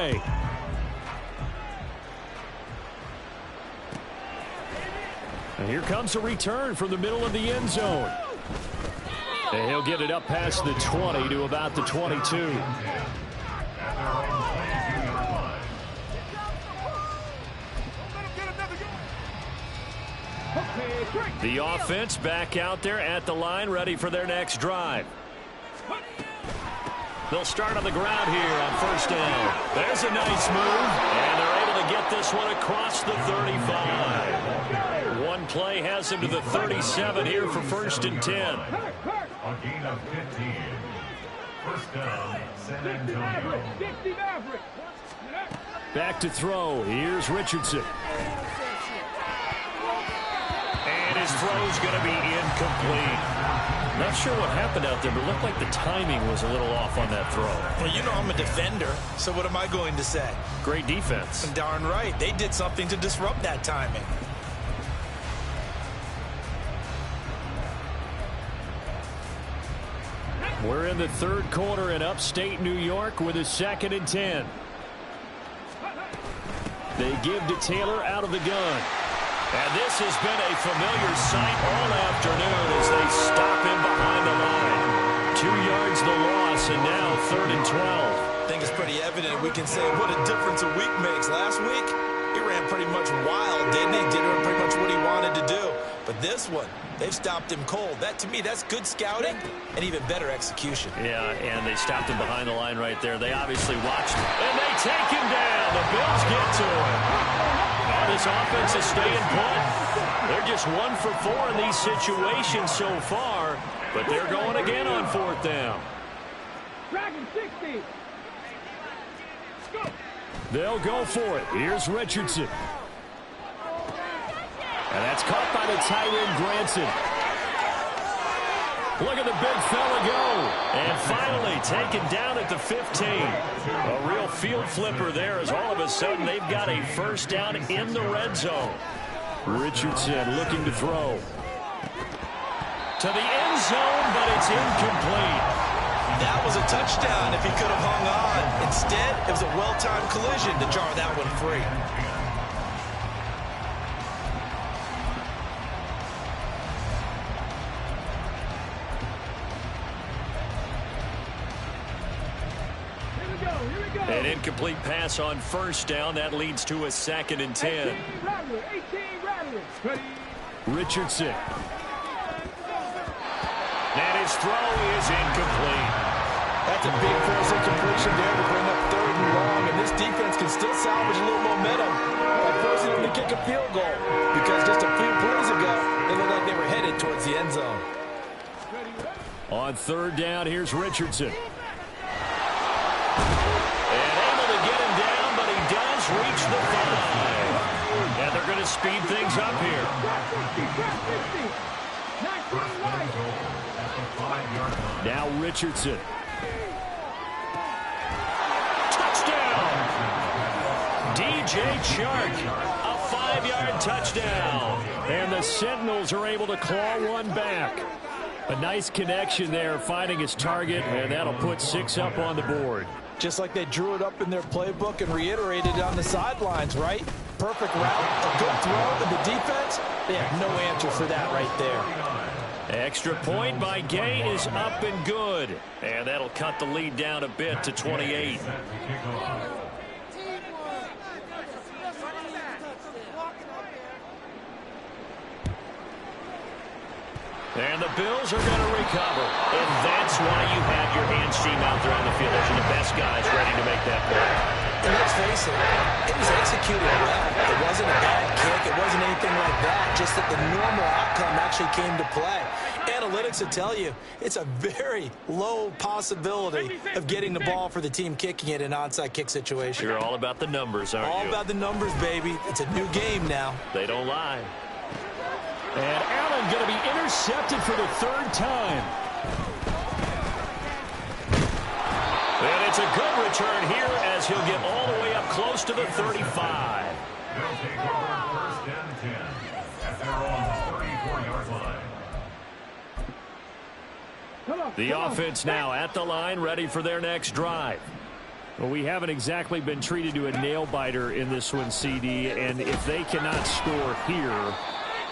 away. And here comes a return from the middle of the end zone. And he'll get it up past the 20 to about the 22. The offense back out there at the line, ready for their next drive. They'll start on the ground here on first down. There's a nice move, and they're able to get this one across the 35. One play has him to the 37 here for first and 10. A gain of 15. First down, San Antonio. Back to throw. Here's Richardson. And his throw's going to be incomplete. Not sure what happened out there, but it looked like the timing was a little off on that throw. Well, you know I'm a defender, so what am I going to say? Great defense. Darn right. They did something to disrupt that timing. We're in the third quarter in upstate New York with a 2nd and 10. They give to Taylor out of the gun. And this has been a familiar sight all afternoon as they stop him behind the line. 2 yards the loss, and now 3rd and 12. I think it's pretty evident we can say what a difference a week makes. Last week, he ran pretty much wild, didn't he? Did pretty much what he wanted to do. But this one, they've stopped him cold. That, to me, that's good scouting and even better execution. Yeah, and they stopped him behind the line right there. They obviously watched him. And they take him down. The Bills get to him. This offense is staying put. They're just 1 for 4 in these situations so far, but they're going again on 4th down. They'll go for it. Here's Richardson. And that's caught by the tight end, Granson. Look at the big fella go. And finally taken down at the 15. A real field flipper there as all of a sudden they've got a first down in the red zone. Richardson looking to throw. To the end zone, but it's incomplete. That was a touchdown if he could have hung on. Instead, it was a well-timed collision to jar that one free. An incomplete pass on first down. That leads to a 2nd and 10. Richardson. And his throw is incomplete. That's a big force incompletion there to bring up 3rd and long, and this defense can still salvage a little momentum by forcing them to kick a field goal, because just a few plays ago, they looked like they were headed towards the end zone. On 3rd down, here's Richardson. Reach the 5. And they're going to speed things up here. Now Richardson. Touchdown! DJ Chark. A 5-yard touchdown. And the Sentinels are able to claw one back. A nice connection there, finding his target, and that'll put 6 up on the board. Just like they drew it up in their playbook and reiterated it on the sidelines, right? Perfect route, a good throw, and the defense, they have no answer for that right there. Extra point by Gay is up and good. And that'll cut the lead down a bit to 28. And the Bills are going to recover. And that's why you have your hands team out there on the field. Those are the best guys ready to make that play. And let's face it, it was executed well. It wasn't a bad kick. It wasn't anything like that. Just that the normal outcome actually came to play. Analytics will tell you it's a very low possibility of getting the ball for the team kicking it in an onside kick situation. You're all about the numbers, aren't you? All about the numbers, baby. It's a new game now. They don't lie. And Allen going to be intercepted for the 3rd time. And it's a good return here as he'll get all the way up close to the 35. They'll take over 1st and 10 at their own 34-yard line. The offense now at the line, ready for their next drive. Well, we haven't exactly been treated to a nail-biter in this one, CD, and if they cannot score here,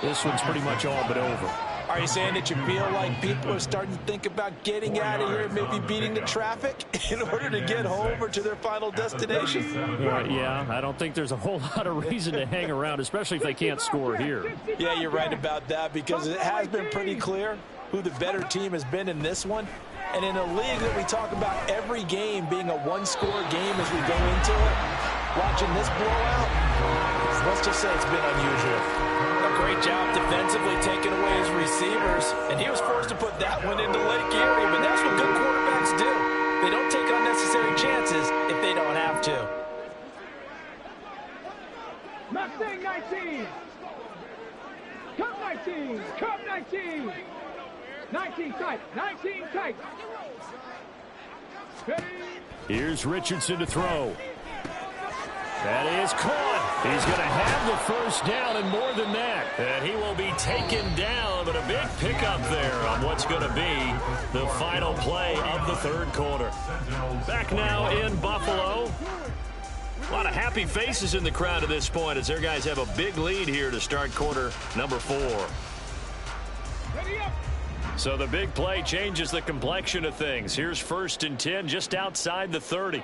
this one's pretty much all but over. Are you saying that you feel like people are starting to think about getting out of here, maybe beating the traffic in order to get home or to their final destination? Yeah, I don't think there's a whole lot of reason to hang around, especially if they can't score here. Yeah, you're right about that, because it has been pretty clear who the better team has been in this one. And in a league that we talk about every game being a one-score game as we go into it, watching this blowout, let's just say it's been unusual. A great job defensively taking away his receivers, and he was forced to put that one into Lake Erie, but that's what good quarterbacks do. They don't take unnecessary chances if they don't have to. Mustang 19. Cup 19. Cup 19. 19 tight. 19 tight. Ready? Here's Richardson to throw. That is caught. He's going to have the first down and more than that. And he will be taken down, but a big pickup there on what's going to be the final play of the third quarter. Back now in Buffalo. A lot of happy faces in the crowd at this point as their guys have a big lead here to start quarter number 4. Ready up. So the big play changes the complexion of things. Here's 1st and 10 just outside the 30.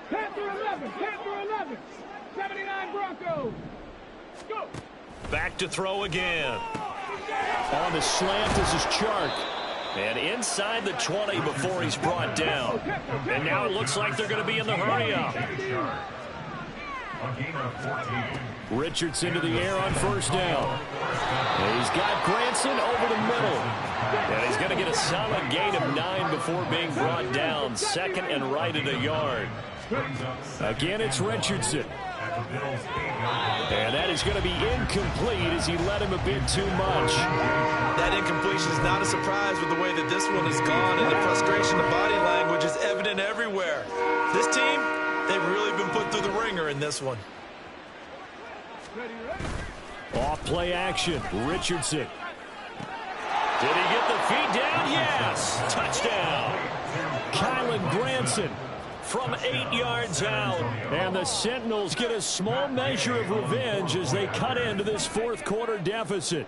Panther 11. Panther 11. 79 Broncos. Go. Back to throw again. On the slant, this is Chark. And inside the 20 before he's brought down. And now it looks like they're going to be in the hurry-up. Richardson to the air on 1st down. And he's got Granson over the middle. And he's going to get a solid gain of 9 before being brought down. 2nd and right at a yard. Again, it's Richardson. And that is going to be incomplete as he led him a bit too much. That incompletion is not a surprise with the way that this one has gone, and the frustration of body language is evident everywhere. This team, they've really been put through the ringer in this one. Off play action, Richardson. Did he get the feet down? Yes. Touchdown. Kylan Granson from 8 yards out. And the Sentinels get a small measure of revenge as they cut into this 4th quarter deficit.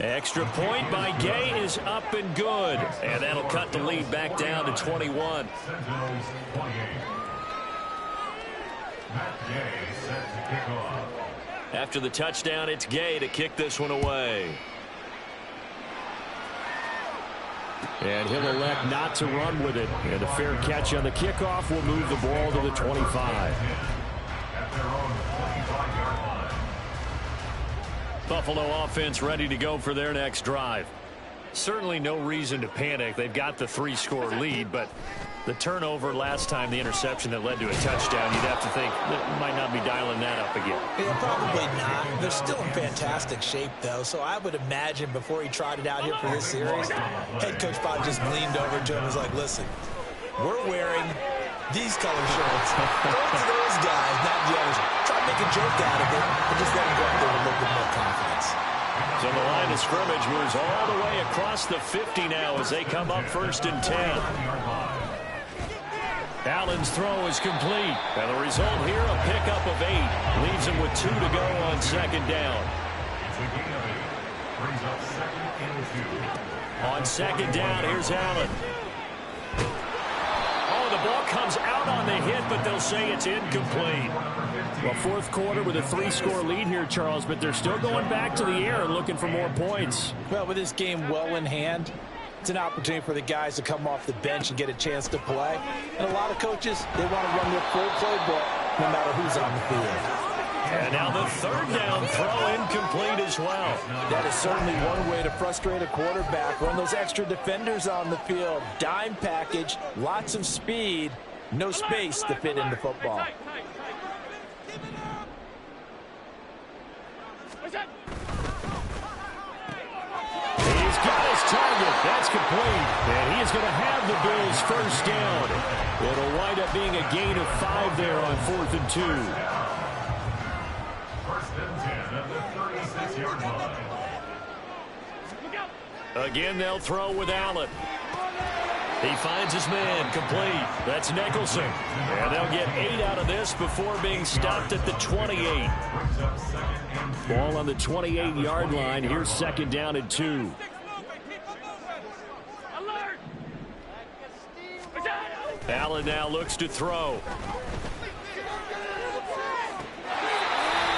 Extra point by Gay is up and good. And that'll cut the lead back down to 21. After the touchdown, it's Gay to kick this one away. And he'll elect not to run with it. And a fair catch on the kickoff will move the ball to the 25. Buffalo offense ready to go for their next drive. Certainly no reason to panic. They've got the 3-score lead, but the turnover last time, the interception that led to a touchdown, you'd have to think that might not be dialing that up again. Yeah, probably not. They're still in fantastic shape, though, so I would imagine before he trotted out here for this series, head coach probably just leaned over to him and was like, listen, we're wearing these color shirts. Go to those guys, not the others. Try to make a joke out of it, and just let them go up there with a little bit more confidence. So the line of scrimmage moves all the way across the 50 now as they come up 1st and 10. Allen's throw is complete. And the result here, a pickup of 8. Leaves him with 2 to go on 2nd down. On 2nd down, here's Allen. Oh, the ball comes out on the hit, but they'll say it's incomplete. Well, 4th quarter with a 3-score lead here, Charles, but they're still going back to the air and looking for more points. Well, with this game well in hand, it's an opportunity for the guys to come off the bench and get a chance to play. And a lot of coaches, they want to run their full playbook no matter who's on the field. And now the 3rd down throw incomplete as well. That is certainly one way to frustrate a quarterback. Run those extra defenders on the field. Dime package, lots of speed, no space to fit into football. He's got his target. That's complete. And he is going to have the Bills' 1st down. It'll wind up being a gain of 5 there on 4th and 2. 1st and 10 at the 36-yard line. Again, they'll throw with Allen. He finds his man, complete. That's Nicholson. And they'll get 8 out of this before being stopped at the 28. Ball on the 28-yard line. Here's 2nd down and 2. Allen now looks to throw.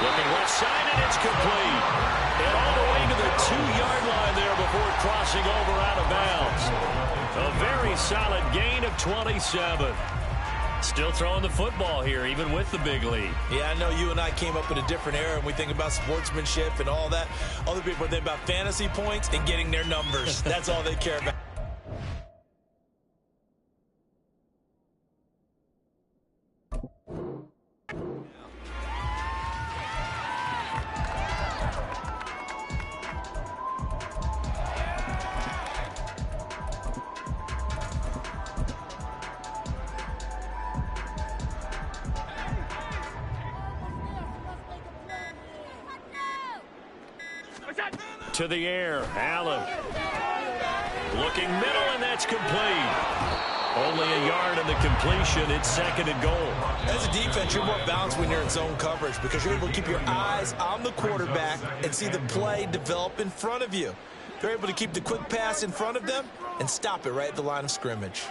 Looking left side, and it's complete. And all the way to the 2-yard line there before crossing over out of bounds. A very solid gain of 27. Still throwing the football here, even with the big lead. Yeah, I know you and I came up in a different era, and we think about sportsmanship and all that. Other people think about fantasy points and getting their numbers. That's all they care about. To the air, Allen. Looking middle, and that's complete. Only a yard in the completion. It's 2nd and goal. As a defense, you're more balanced when you're in zone coverage because you're able to keep your eyes on the quarterback and see the play develop in front of you. They're able to keep the quick pass in front of them and stop it right at the line of scrimmage.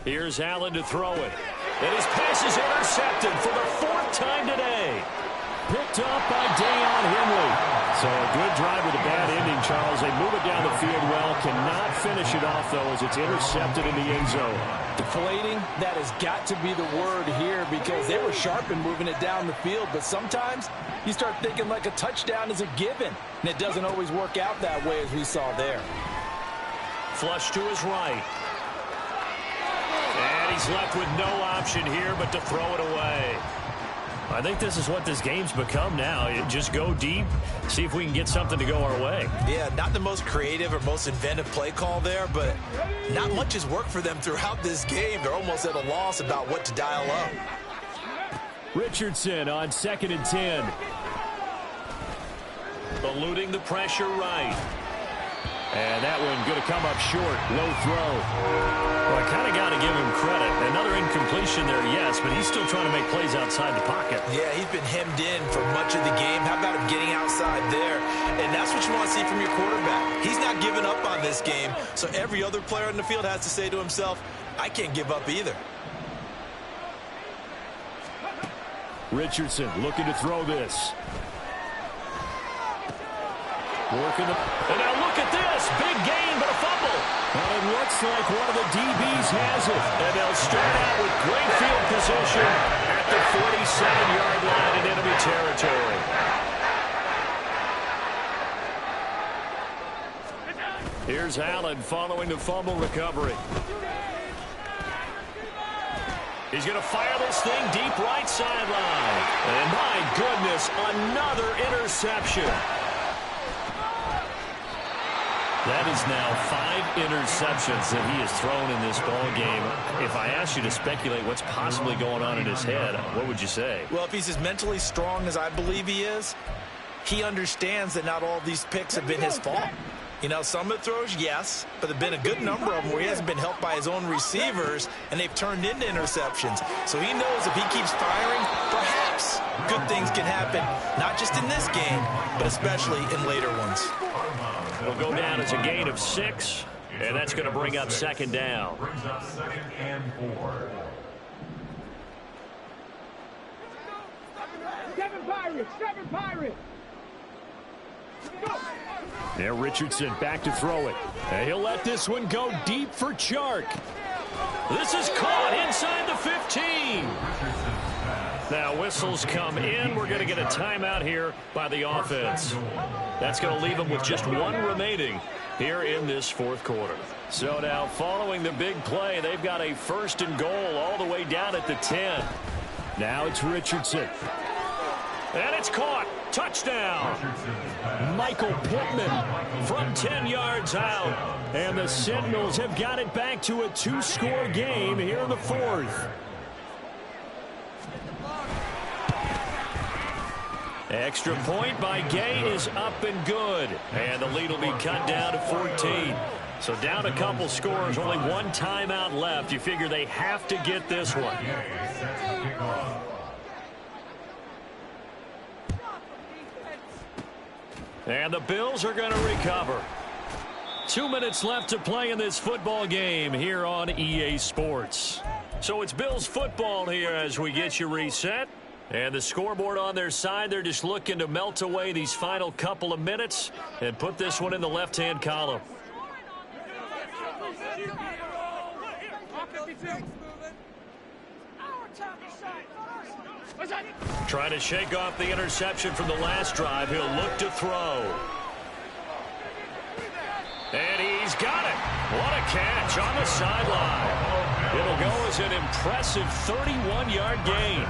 Here's Allen to throw it. And his pass is intercepted for the 4th time today. Picked up by Deion Henley. So a good drive with a bad ending, Charles. They move it down the field well. Cannot finish it off, though, as it's intercepted in the end zone. Deflating, that has got to be the word here because they were sharp in moving it down the field. But sometimes you start thinking like a touchdown is a given. And it doesn't always work out that way as we saw there. Flush to his right. And he's left with no option here but to throw it away. I think this is what this game's become now. Just go deep, see if we can get something to go our way. Yeah, not the most creative or most inventive play call there, but not much has worked for them throughout this game. They're almost at a loss about what to dial up. Richardson on 2nd and 10. Eluding the pressure right. And that one going to come up short. Low throw. Well, I kind of got to give him credit. Another incompletion there, yes, but he's still trying to make plays outside the pocket. Yeah, he's been hemmed in for much of the game. How about him getting outside there? And that's what you want to see from your quarterback. He's not giving up on this game, so every other player in the field has to say to himself, I can't give up either. Richardson looking to throw this. Working the... And now look at this. Big gain, but a fumble. Well, it looks like one of the DBs has it. And they'll start out with great field position at the 47-yard line in enemy territory. Here's Allen following the fumble recovery. He's going to fire this thing deep right sideline. And my goodness, another interception. That is now 5 interceptions that he has thrown in this ball game. If I asked you to speculate what's possibly going on in his head, what would you say? Well, if he's as mentally strong as I believe he is, he understands that not all of these picks have been his fault. You know, some of the throws, yes, but there have been a good number of them where he hasn't been helped by his own receivers, and they've turned into interceptions. So he knows if he keeps firing, perhaps good things can happen, not just in this game, but especially in later ones. It'll go down as a gain of 6, and that's going to bring up 2nd down. Brings up 2nd and 4. 7 Pirates! 7 Pirates! Go! Now Richardson back to throw it. And he'll let this one go deep for Chark. This is caught inside the 15. Now whistles come in. We're going to get a timeout here by the offense. That's going to leave them with just 1 remaining here in this 4th quarter. So now following the big play, they've got a 1st and goal all the way down at the 10. Now it's Richardson. And it's caught. Touchdown. Michael Pittman from 10 yards out. And the Sentinels have got it back to a 2-score game here in the fourth. Extra point by Gain is up and good. And the lead will be cut down to 14. So down a couple scores, only one timeout left. You figure they have to get this one. And the Bills are going to recover. 2 minutes left to play in this football game here on EA Sports. So it's Bills football here as we get you reset. And the scoreboard on their side, they're just looking to melt away these final couple of minutes and put this one in the left-hand column. Trying to shake off the interception from the last drive. He'll look to throw. And he's got it. What a catch on the sideline. It'll go as an impressive 31-yard gain.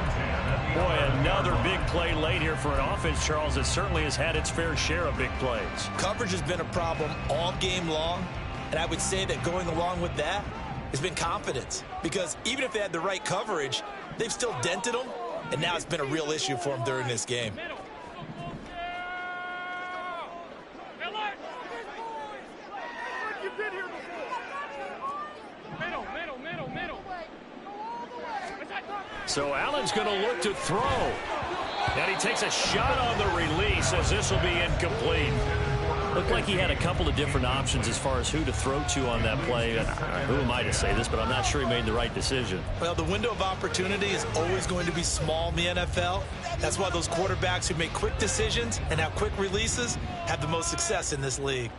Boy, another big play late here for an offense, Charles, that certainly has had its fair share of big plays. Coverage has been a problem all game long, and I would say that going along with that has been confidence. Because even if they had the right coverage, they've still dented them, and now it's been a real issue for them during this game. So Allen's going to look to throw. And he takes a shot on the release as this will be incomplete. Looked like he had a couple of different options as far as who to throw to on that play. Who am I to say this, but I'm not sure he made the right decision. Well, the window of opportunity is always going to be small in the NFL. That's why those quarterbacks who make quick decisions and have quick releases have the most success in this league.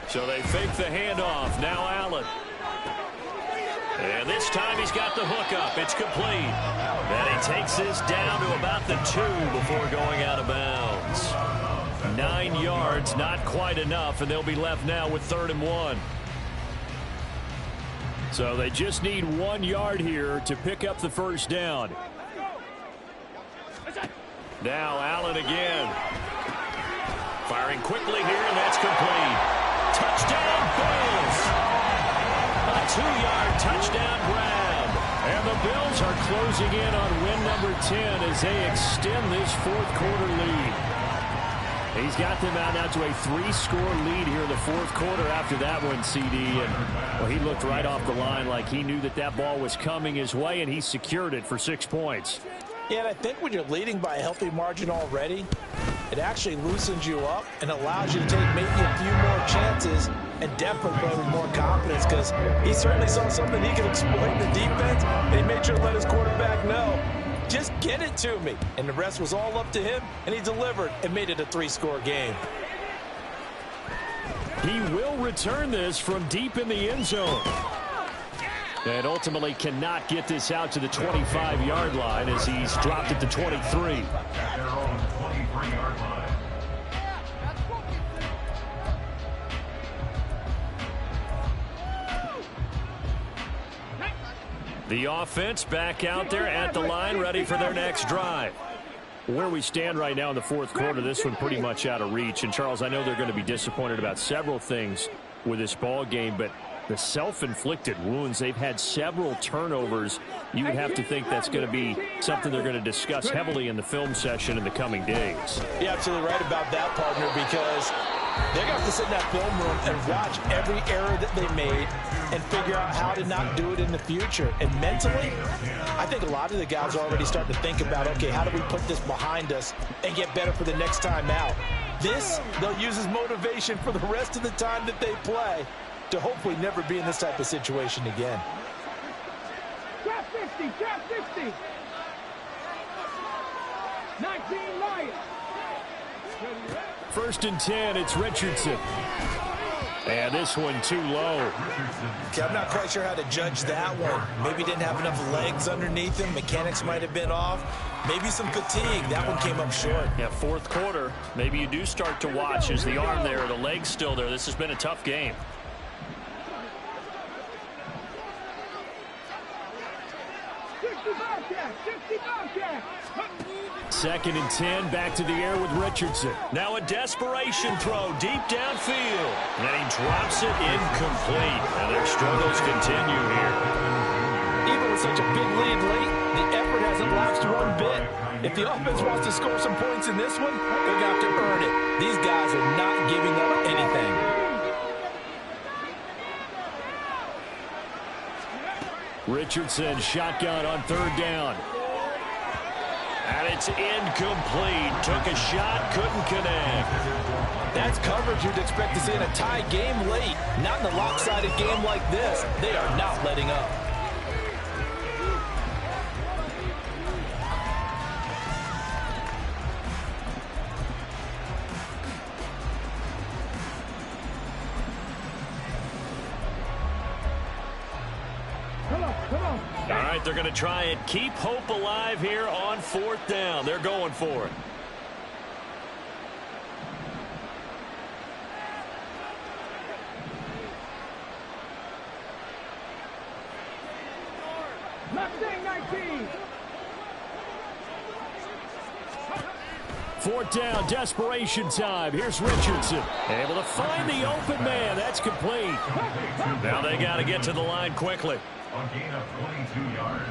So they fake the handoff. Now Allen. And this time he's got the hook up. It's complete. And he takes this down to about the 2 before going out of bounds. 9 yards, not quite enough, and they'll be left now with 3rd and 1. So they just need 1 yard here to pick up the first down. Now Allen again. Firing quickly here, and that's complete. Touchdown, Bills! A 2-yard touchdown grab. And the Bills are closing in on win number 10 as they extend this fourth-quarter lead. He's got them out now to a 3-score lead here in the fourth quarter after that one, CD. And well, he looked right off the line like he knew that that ball was coming his way, and he secured it for 6 points. Yeah, and I think when you're leading by a healthy margin already, it actually loosens you up and allows you to take maybe a few more chances and definitely play with more confidence, because he certainly saw something he could exploit in the defense, and he made sure to let his quarterback know, just get it to me. And the rest was all up to him, and he delivered and made it a 3-score game. He will return this from deep in the end zone. And ultimately cannot get this out to the 25-yard line as he's dropped it to 23. The offense back out there at the line, ready for their next drive. Where we stand right now in the fourth quarter, this one pretty much out of reach. And, Charles, I know they're going to be disappointed about several things with this ball game, but the self-inflicted wounds, they've had several turnovers. You would have to think that's going to be something they're going to discuss heavily in the film session in the coming days. You're absolutely right about that, partner, because they're going to have to sit in that film room and watch every error that they made and figure out how to not do it in the future. And mentally, I think a lot of the guys are already starting to think about, okay, how do we put this behind us and get better for the next time out? This, they'll use as motivation for the rest of the time that they play to hopefully never be in this type of situation again. Trap 50, trap 50. 19 Lions. 1st and 10, it's Richardson. And this one too low. Okay, I'm not quite sure how to judge that one. Maybe didn't have enough legs underneath him. Mechanics might have been off. Maybe some fatigue. That one came up short. Yeah, fourth quarter. Maybe you do start to watch as the arm there, the leg's still there. This has been a tough game. Second and 10, back to the air with Richardson. Now a desperation throw deep downfield. And he drops it incomplete. And their struggles continue here. Even with such a big lead late, the effort hasn't lapsed one bit. If the offense wants to score some points in this one, they're going to have to earn it. These guys are not giving up anything. Richardson shotgun on third down. And it's incomplete. Took a shot, couldn't connect. That's coverage you'd expect to see in a tie game late. Not in a lopsided game like this. They are not letting up. All right, they're going to try and keep hope alive here on fourth down. They're going for it. Mustang 19. Fourth down, desperation time. Here's Richardson. Able to find the open man. That's complete. Now they got to get to the line quickly. A gain of 22 yards.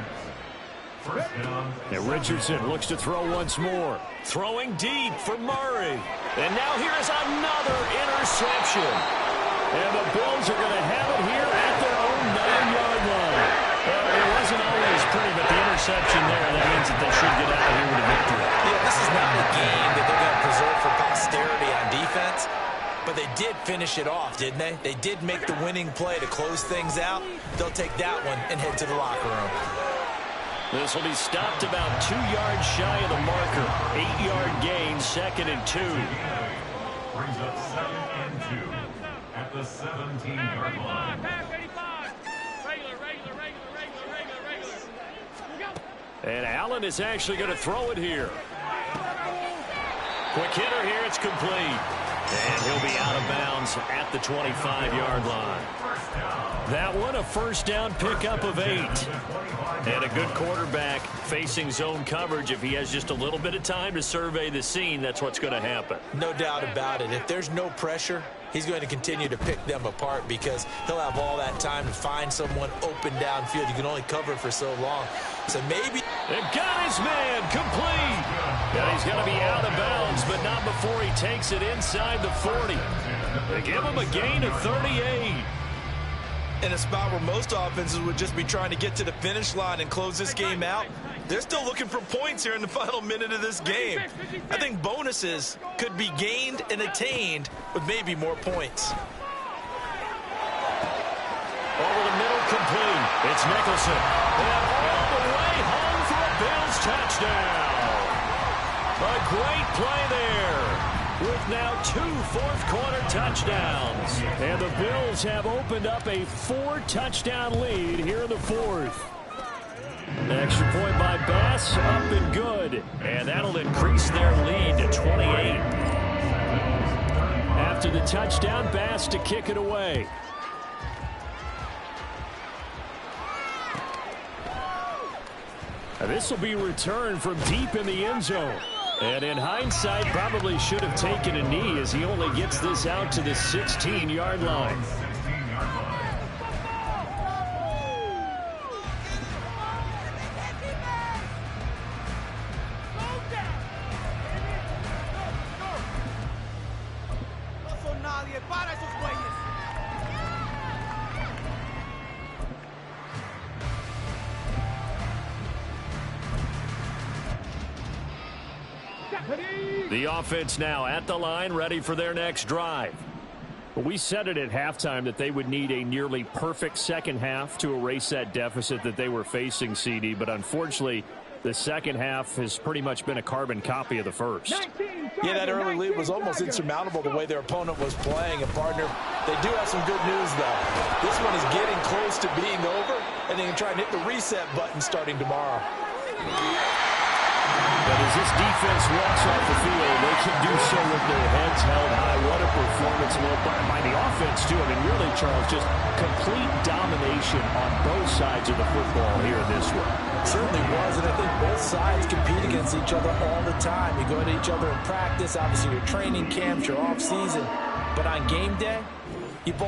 First down. And Richardson looks to throw once more. Throwing deep for Murray. And now here's another interception. And the Bills are going to have it here at their own 9-yard line. It wasn't always pretty, but the interception there, that means that they should get out of here with a victory. Yeah, this is not a game that they're going to preserve for posterity on defense. But they did finish it off, didn't they? They did make the winning play to close things out. They'll take that one and head to the locker room. This will be stopped about 2 yards shy of the marker. 8-yard gain, 2nd and 2. Brings up 2nd and 2 at the 17-yard line. And Allen is actually going to throw it here. Quick hitter here, it's complete. And he'll be out of bounds at the 25-yard line. That one, a first down pickup of 8. And a good quarterback facing zone coverage. If he has just a little bit of time to survey the scene, that's what's going to happen. No doubt about it. If there's no pressure, he's going to continue to pick them apart because he'll have all that time to find someone open downfield. You can only cover for so long. So maybe... They've got his man complete. And he's going to be out of bounds, but not before he takes it inside the 40. They give him a gain of 38. In a spot where most offenses would just be trying to get to the finish line and close this game out, they're still looking for points here in the final minute of this game. I think bonuses could be gained and attained with maybe more points. Over the middle, complete. It's Nicholson. And all the way home for a Bills touchdown. A great play there. With now 2 fourth-quarter touchdowns. And the Bills have opened up a 4-touchdown lead here in the fourth. An extra point by Bass, up and good. And that'll increase their lead to 28. After the touchdown, Bass to kick it away. This will be returned from deep in the end zone. And in hindsight, probably should have taken a knee as he only gets this out to the 16-yard line. The offense now at the line, ready for their next drive. We said it at halftime that they would need a nearly perfect second half to erase that deficit that they were facing, CD, but unfortunately, The second half has pretty much been a carbon copy of the first. Yeah, that early lead was almost insurmountable the way their opponent was playing. And, partner, they do have some good news, though. This one is getting close to being over, and they can try and hit the reset button starting tomorrow. But as this defense walks off the field, they can do so with their heads held high. What a performance by the offense, too. I mean, really, Charles, just complete domination on both sides of the football here in this one. Certainly was, and I think both sides compete against each other all the time. You go at each other in practice, obviously your training camps, your off season, but on game day, you both